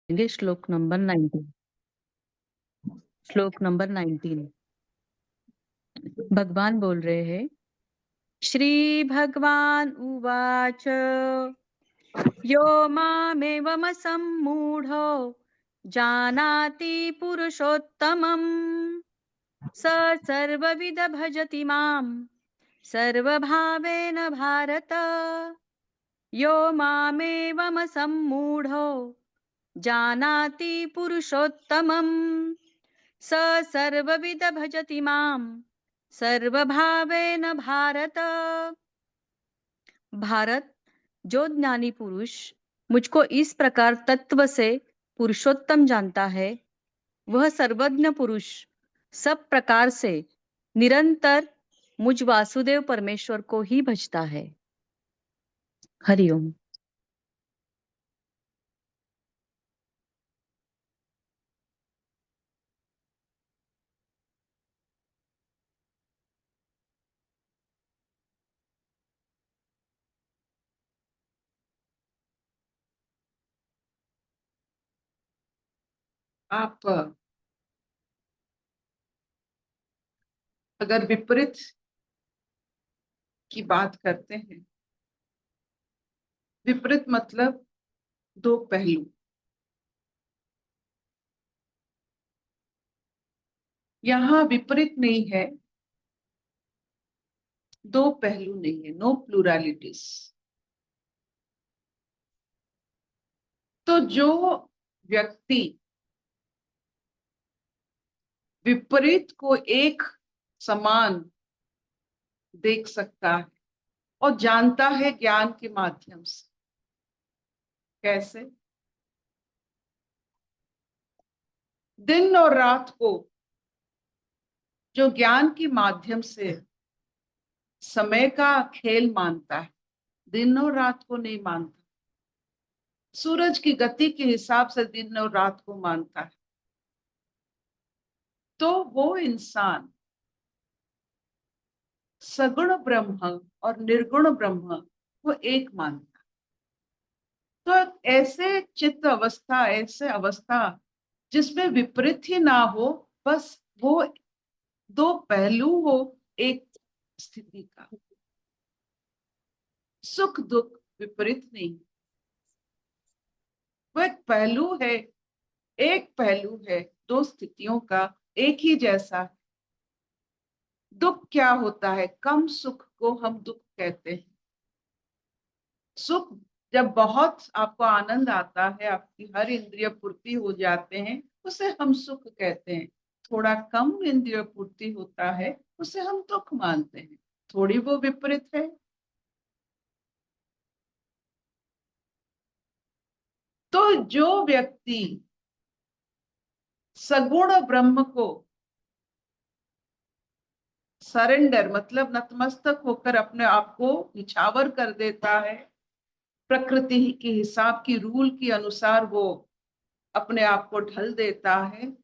श्लोक नंबर 19। श्लोक नंबर 19 भगवान बोल रहे हैं। श्री भगवान उवाच यो मामेवमसम्मूढो जानाति पुरुषोत्तमम् स सर्वविद भजति माम् सर्वभावेन भारत। यो मामेवमसम्मूढो जानाति पुरुषोत्तमम् स सर्वविद भजति माम् सर्वभावेन भारत। भारत, जो ज्ञानी पुरुष मुझको इस प्रकार तत्व से पुरुषोत्तम जानता है, वह सर्वज्ञ पुरुष सब प्रकार से निरंतर मुझ वासुदेव परमेश्वर को ही भजता है। हरिओम। आप अगर विपरीत की बात करते हैं, विपरीत मतलब दो पहलू। यहाँ विपरीत नहीं है, दो पहलू नहीं है, नो प्लूरलिटीज। तो जो व्यक्ति विपरीत को एक समान देख सकता है और जानता है ज्ञान के माध्यम से। कैसे? दिन और रात को जो ज्ञान के माध्यम से समय का खेल मानता है, दिन और रात को नहीं मानता। सूरज की गति के हिसाब से दिन और रात को मानता है, तो वो इंसान सगुण ब्रह्म और निर्गुण ब्रह्म को एक मानता है। तो ऐसे चित्त अवस्था, ऐसे अवस्था जिसमें विपरीत ही ना हो, बस वो दो पहलू हो एक स्थिति का। सुख दुख विपरीत नहीं, वो एक पहलू है, एक पहलू है दो स्थितियों का, एक ही जैसा। दुख क्या होता है? कम सुख को हम दुख कहते हैं। सुख जब बहुत आपको आनंद आता है, आपकी हर इंद्रिय पूर्ति हो जाते हैं, उसे हम सुख कहते हैं। थोड़ा कम इंद्रिय पूर्ति होता है, उसे हम दुख मानते हैं। थोड़ी वो विपरीत है। तो जो व्यक्ति सगुण ब्रह्म को सरेंडर मतलब नतमस्तक होकर अपने आप को निछावर कर देता है, प्रकृति के हिसाब की रूल के अनुसार वो अपने आप को ढल देता है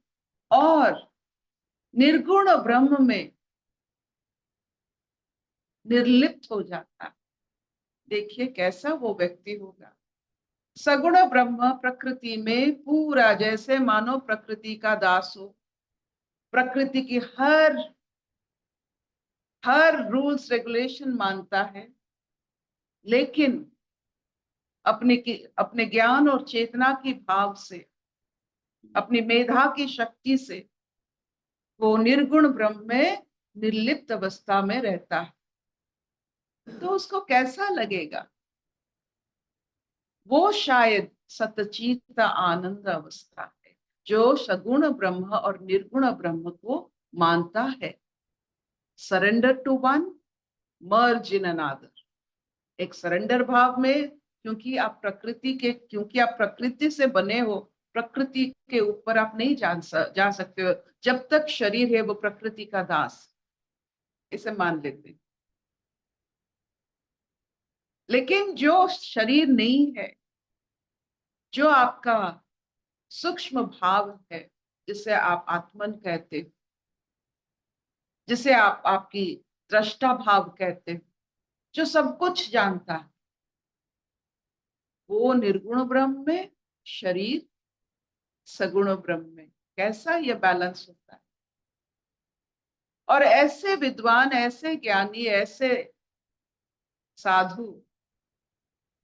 और निर्गुण ब्रह्म में निर्लिप्त हो जाता है। देखिए कैसा वो व्यक्ति होगा। सगुण ब्रह्म प्रकृति में पूरा जैसे मानो प्रकृति का दास हो, प्रकृति की हर रूल्स रेगुलेशन मानता है, लेकिन अपने ज्ञान और चेतना की भाव से, अपनी मेधा की शक्ति से वो निर्गुण ब्रह्म में निर्लिप्त अवस्था में रहता है। तो उसको कैसा लगेगा? वो शायद सतचित आनंद अवस्था है, जो सगुण ब्रह्म और निर्गुण ब्रह्म को मानता है। Surrender to one, merge in another. एक सरेंडर भाव में, क्योंकि आप प्रकृति से बने हो, प्रकृति के ऊपर आप नहीं जा सकते हो। जब तक शरीर है वो प्रकृति का दास, इसे मान लेते हैं। लेकिन जो शरीर नहीं है, जो आपका सूक्ष्म भाव है, जिसे आप आत्मन कहते हो, जिसे आप आपकी दृष्टा भाव कहते हो, जो सब कुछ जानता है, वो निर्गुण ब्रह्म में शरीर सगुण ब्रह्म में। कैसा ये बैलेंस होता है। और ऐसे विद्वान, ऐसे ज्ञानी, ऐसे साधु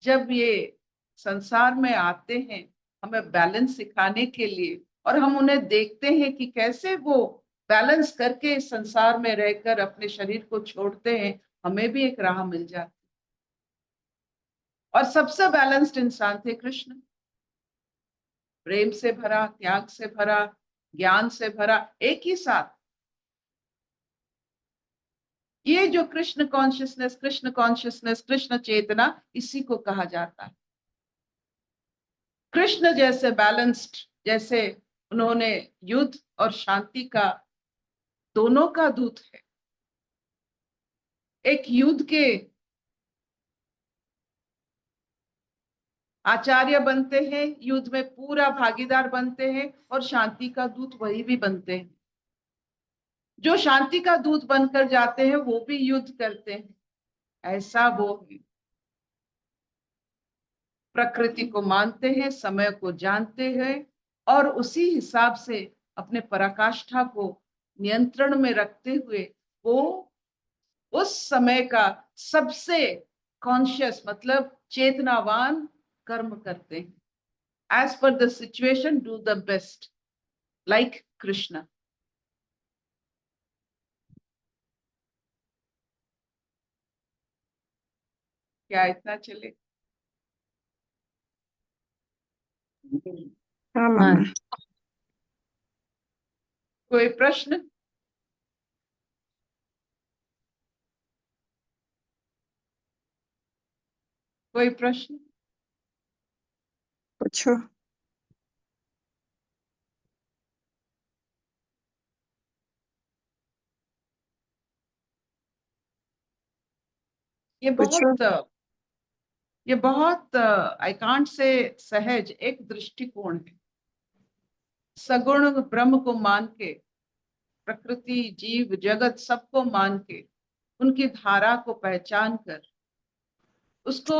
जब ये संसार में आते हैं हमें बैलेंस सिखाने के लिए, और हम उन्हें देखते हैं कि कैसे वो बैलेंस करके इस संसार में रहकर अपने शरीर को छोड़ते हैं, हमें भी एक राह मिल जाती। और सबसे बैलेंस्ड इंसान थे कृष्ण, प्रेम से भरा, त्याग से भरा, ज्ञान से भरा, एक ही साथ। ये जो कृष्ण कॉन्शियसनेस, कृष्ण चेतना, इसी को कहा जाता है। कृष्ण जैसे बैलेंस्ड, जैसे उन्होंने युद्ध और शांति का दोनों का दूत है। एक युद्ध के आचार्य बनते हैं, युद्ध में पूरा भागीदार बनते हैं, और शांति का दूत वही भी बनते हैं। जो शांति का दूत बनकर जाते हैं वो भी युद्ध करते हैं। ऐसा वो है। प्रकृति को मानते हैं, समय को जानते हैं, और उसी हिसाब से अपने पराकाष्ठा को नियंत्रण में रखते हुए वो उस समय का सबसे कॉन्शियस, मतलब चेतनावान कर्म करते हैं। As per the situation do the best, like Krishna. क्या इतना चले? हाँ मैम। कोई प्रश्न? कोई प्रश्न? पूछो। ये पूछो। बहुत आई कांट से सहज एक दृष्टिकोण है। सगुण ब्रह्म को मान के, प्रकृति, जीव जगत सबको मान के, उनकी धारा को पहचान कर उसको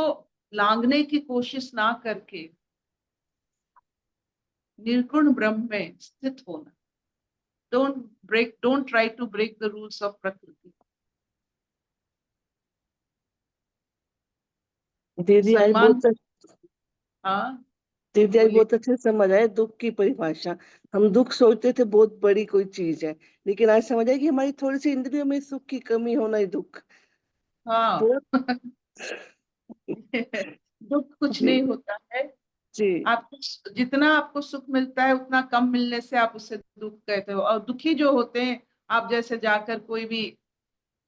लांघने की कोशिश ना करके निर्गुण ब्रह्म में स्थित होना। Don't try to break the rules of प्रकृति। दीदी आई सलमान, बहुत हाँ दीदी आई बोलिए। बहुत अच्छे से समझ आए दुख की परिभाषा। हम दुख सोचते थे बहुत बड़ी कोई चीज है, लेकिन आज समझ आए कि हमारी थोड़ी सी इंद्रियों में सुख की कमी होना ही दुख। हाँ बहुत। दुख कुछ जी नहीं होता है। जी आपको जितना आपको सुख मिलता है उतना कम मिलने से आप उसे दुख कहते हो। और दुखी जो होते हैं, आप जैसे जाकर कोई भी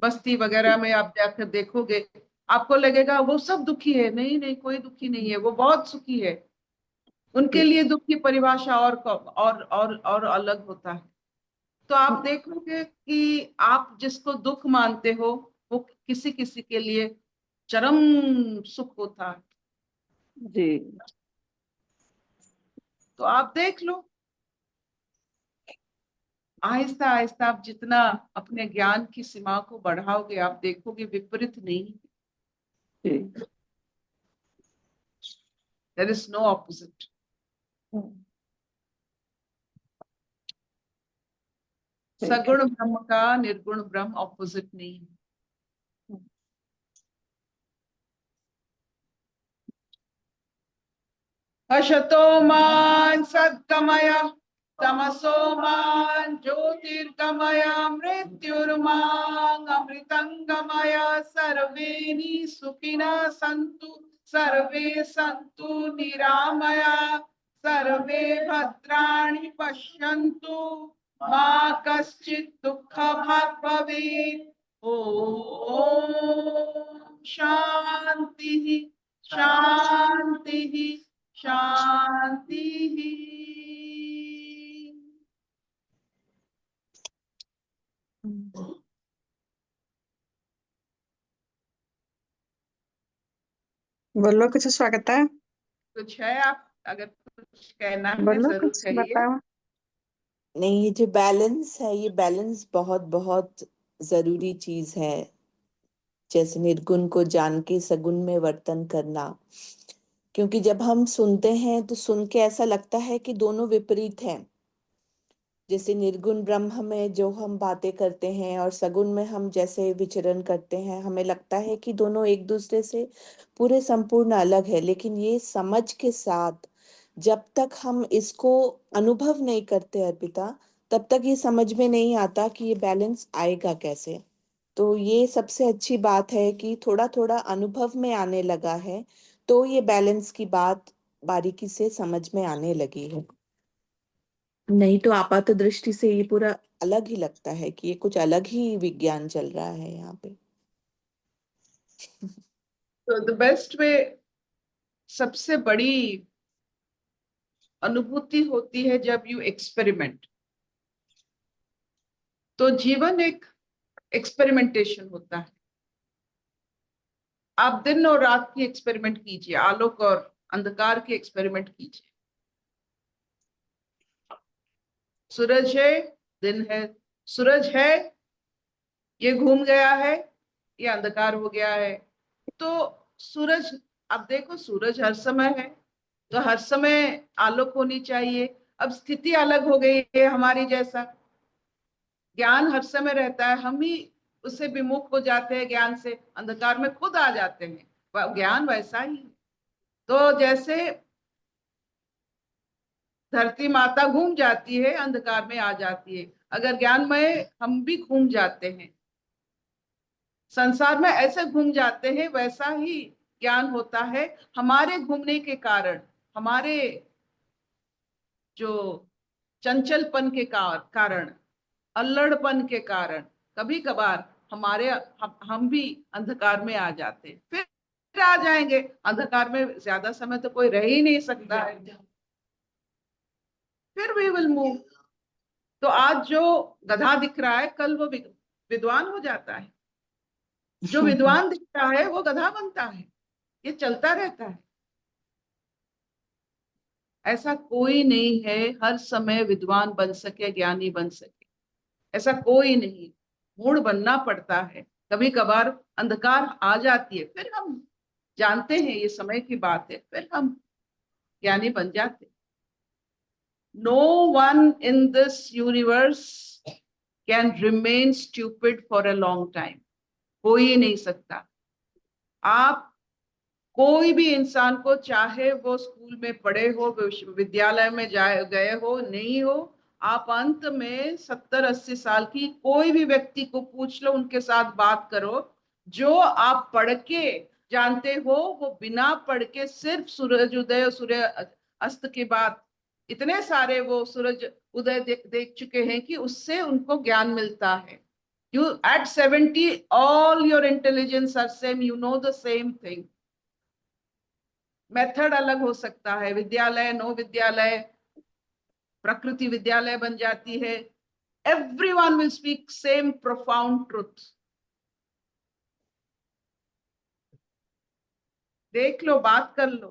बस्ती वगैरह में आप जाकर देखोगे, आपको लगेगा वो सब दुखी है। नहीं नहीं, कोई दुखी नहीं है, वो बहुत सुखी है। उनके लिए दुख की परिभाषा और अलग होता है। तो आप देखोगे कि आप जिसको दुख मानते हो वो किसी किसी के लिए चरम सुख होता है। जी तो आप देख लो, आहिस्ता आहिस्ता आप जितना अपने ज्ञान की सीमा को बढ़ाओगे, आप देखोगे विपरीत नहीं, जी देयर इज नो ऑपोजिट। सगुण ब्रह्म का निर्गुण ब्रह्म ऑपोजिट नहीं है। असतो मान सद्गमय, तमसो मान ज्योतिर्गमय, मृत्युर्मां अमृतंगमय। सर्वे सुखिनः सन्तु, सर्वे सन्तु निरामया, सर्वे भद्राणि पश्यन्तु, मा कश्चित् दुःखभाग् भवेत्। ॐ शान्तिः शान्तिः शांति ही। बोलो कुछ स्वागत है। कुछ है? आप अगर कुछ कहना है बोलो जरूर कुछ कहिए। बताओ। नहीं, ये जो बैलेंस है, ये बैलेंस बहुत बहुत जरूरी चीज है। जैसे निर्गुण को जान के सगुण में वर्तन करना, क्योंकि जब हम सुनते हैं तो सुन के ऐसा लगता है कि दोनों विपरीत हैं। जैसे निर्गुण ब्रह्म में जो हम बातें करते हैं और सगुण में हम जैसे विचरण करते हैं, हमें लगता है कि दोनों एक दूसरे से पूरे संपूर्ण अलग है। लेकिन ये समझ के साथ जब तक हम इसको अनुभव नहीं करते अर्पिता, तब तक ये समझ में नहीं आता कि ये बैलेंस आएगा कैसे। तो ये सबसे अच्छी बात है कि थोड़ा थोड़ा अनुभव में आने लगा है, तो ये बैलेंस की बात बारीकी से समझ में आने लगी है। नहीं तो आपात दृष्टि से ये पूरा अलग ही लगता है कि ये कुछ अलग ही विज्ञान चल रहा है यहाँ पे। तो द बेस्ट वे, सबसे बड़ी अनुभूति होती है जब यू एक्सपेरिमेंट। तो जीवन एक एक्सपेरिमेंटेशन होता है। आप दिन और रात की एक्सपेरिमेंट कीजिए, आलोक और अंधकार की एक्सपेरिमेंट कीजिए। सूरज है, दिन है, सूरज है, ये घूम गया है, ये अंधकार हो गया है। तो सूरज, अब देखो सूरज हर समय है, तो हर समय आलोक होनी चाहिए। अब स्थिति अलग हो गई है हमारी, जैसा ज्ञान हर समय रहता है, हम ही उससे विमुख हो जाते हैं, ज्ञान से अंधकार में खुद आ जाते हैं। ज्ञान वैसा ही है। तो जैसे धरती माता घूम जाती है, अंधकार में आ जाती है, अगर ज्ञानमय हम भी घूम जाते हैं, संसार में ऐसे घूम जाते हैं, वैसा ही ज्ञान होता है। हमारे घूमने के कारण, हमारे जो चंचलपन के कारण, अल्लड़पन के कारण, कभी कभार हम भी अंधकार में आ जाते हैं। फिर आ जाएंगे, अंधकार में ज्यादा समय तो कोई रह ही नहीं सकता है, फिर वी विल मूव। तो आज जो गधा दिख रहा है, कल वो विद्वान हो जाता है। जो विद्वान दिखता है वो गधा बनता है। ये चलता रहता है। ऐसा कोई नहीं है हर समय विद्वान बन सके, ज्ञानी बन सके, ऐसा कोई नहीं। मूड बनना पड़ता है, कभी कभार अंधकार आ जाती है, फिर हम जानते हैं ये समय की बात है, फिर हम ज्ञानी बन जाते। No one in this universe can remain stupid for a long time. हो ही नहीं सकता। आप कोई भी इंसान को, चाहे वो स्कूल में पढ़े हो, विश्वविद्यालय में जाए गए हो, नहीं हो, आप अंत में 70-80 साल की कोई भी व्यक्ति को पूछ लो, उनके साथ बात करो, जो आप पढ़ के जानते हो वो बिना पढ़ के सिर्फ सूरज उदय और सूर्य अस्त के बाद इतने सारे वो सूरज उदय देख चुके हैं कि उससे उनको ज्ञान मिलता है। You at 70 all your intelligence are same, you know the same thing. Method अलग हो सकता है, विद्यालय, नो विद्यालय, प्रकृति विद्यालय बन जाती है, everyone will speak same profound truth. देख लो, बात कर लो,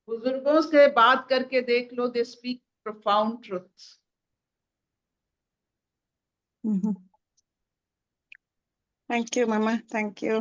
बुजुर्गों से बात करके देख लो, they speak profound truths. Thank you, Mama. Thank you.